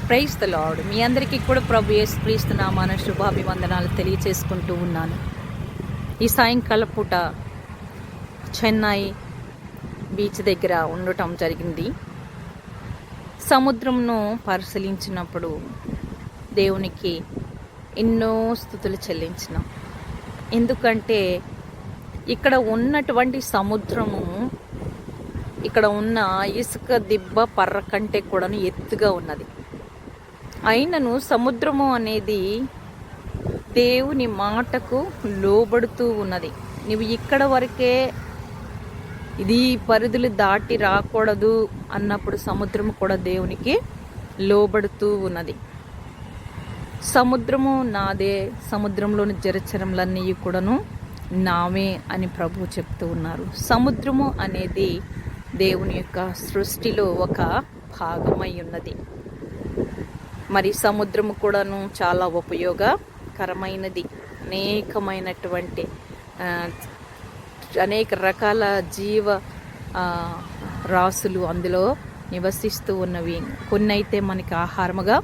Praise the lord. మీ అందరికీ కూడా ప్రభు యేసుక్రీస్తు నామాన శుభాభివందనాలు తెలియచేసుకుంటూ ఉన్నాను. ఈ సాయంకాల పూట చెన్నై బీచ్ దగ్గర ఉండటం జరిగింది. సముద్రంను పరిశీలించినప్పుడు దేవునికి ఎన్నో స్తుతులు చెల్లించినాం. ఎందుకంటే ఇక్కడ ఉన్నటువంటి సముద్రము ఇక్కడ ఉన్న ఇసుక దిబ్బ పర్ర కంటే కూడా ఎత్తుగా ఉన్నది. అయినను సముద్రము అనేది దేవుని మాటకు లోబడుతూ ఉన్నది. నువ్వు ఇక్కడ వరకే ఇది పరిధులు దాటి రాకూడదు అన్నప్పుడు సముద్రము కూడా దేవునికి లోబడుతూ ఉన్నది. సముద్రము నాదే, సముద్రంలోని జలచరములన్నీ కూడాను నామే అని ప్రభువు చెప్తూ ఉన్నారు. సముద్రము అనేది దేవుని యొక్క సృష్టిలో ఒక భాగమై ఉన్నది. మరి సముద్రము కూడాను చాలా ఉపయోగకరమైనది. అనేకమైనటువంటి అనేక రకాల జీవ రాసులు అందులో నివసిస్తూ ఉన్నవి. కొన్ని అయితే మనకి ఆహారముగా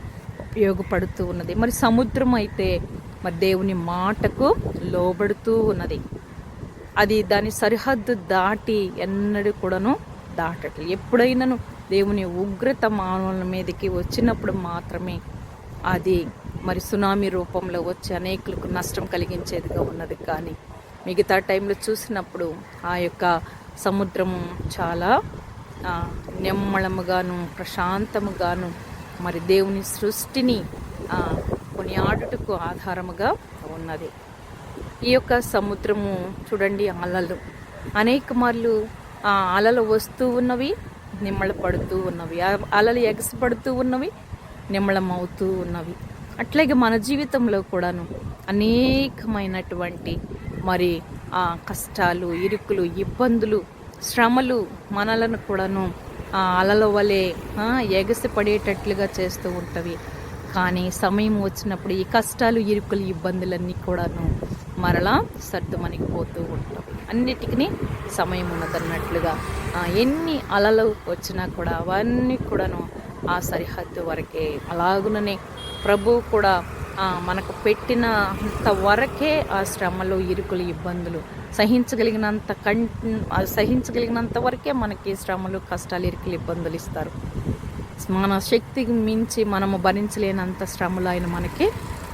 ఉపయోగపడుతూ ఉన్నది. మరి సముద్రం అయితే మరి దేవుని మాటకు లోబడుతూ ఉన్నది. అది దాని సరిహద్దు దాటి ఎన్నడూ కూడాను దాటట్లేదు. ఎప్పుడైనాను దేవుని ఉగ్రత మానవుల మీదకి వచ్చినప్పుడు మాత్రమే అది మరి సునామీ రూపంలో వచ్చి అనేకులకు నష్టం కలిగించేదిగా ఉన్నది. కానీ మిగతా టైంలో చూసినప్పుడు ఆ యొక్క సముద్రము చాలా నిమ్మళముగాను ప్రశాంతముగాను మరి దేవుని సృష్టిని కొనియాడుటకు ఆధారముగా ఉన్నది. ఈ యొక్క సముద్రము చూడండి, అలలు అనేక మార్లు అలలు వస్తూ ఉన్నవి, నిమ్మళ పడుతూ ఉన్నవి. అలలు ఎగసిపడుతూ ఉన్నవి, నిమ్మళమవుతూ ఉన్నవి. అట్లాగే మన జీవితంలో కూడాను అనేకమైనటువంటి మరి కష్టాలు, ఇరుకులు, ఇబ్బందులు, శ్రమలు మనలను కూడాను అలల వలె ఎగసి పడేటట్లుగా చేస్తూ ఉంటవి. కానీ సమయం వచ్చినప్పుడు ఈ కష్టాలు, ఇరుకులు, ఇబ్బందులన్నీ కూడాను మరలా సర్దుమణిగిపోతూ ఉంటాయి. అన్నిటికీ సమయం ఉన్నదన్నట్లుగా ఎన్ని అలలు వచ్చినా కూడా అవన్నీ కూడాను ఆ సరిహద్దు వరకే. అలాగుననే ప్రభువు కూడా మనకు పెట్టినంత వరకే ఆ శ్రమలు, ఇరుకులు, ఇబ్బందులు సహించగలిగినంత వరకే మనకి శ్రమలు, కష్టాలు, ఇరుకులు, ఇబ్బందులు ఇస్తారు. మన శక్తికి మించి మనము భరించలేనంత శ్రమలు ఆయన మనకి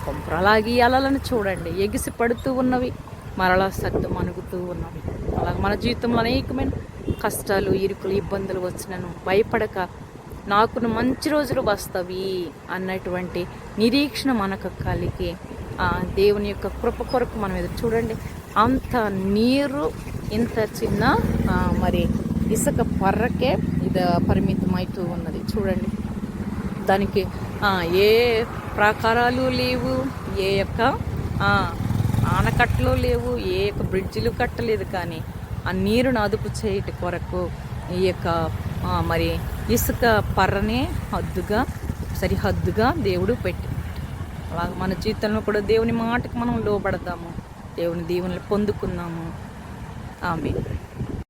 పంపరు. అలాగే ఈ అలలను చూడండి, ఎగిసి పడుతూ ఉన్నవి, మరలా సర్దు మనుగుతూ ఉన్నవి. అలాగే మన జీవితంలో అనేకమైన కష్టాలు, ఇరుకులు, ఇబ్బందులు వచ్చినను భయపడక నాకు మంచి రోజులు వస్తవి అన్నటువంటి నిరీక్షణ మనకు కలిగి దేవుని యొక్క కృప కొరకు మనం ఎదురు చూడండి. అంత నీరు ఇంత చిన్న మరి ఇసుక పర్రకే ఇది పరిమితమవుతూ ఉన్నది. చూడండి, దానికి ఏ ప్రాకారాలు లేవు, ఏ యొక్క ఆనకట్టలు లేవు, ఏ యొక్క బ్రిడ్జిలు కట్టలేదు. కానీ ఆ నీరును అదుపు చేయట కొరకు ఈ యొక్క మరి ఇసుక పర్రనే సరిహద్దుగా దేవుడు పెట్టి, అలాగే మన జీవితంలో కూడా దేవుని మాటకు మనం లోబడదాము, దేవుని దీవెనలు పొందుకున్నాము. ఆమేన్.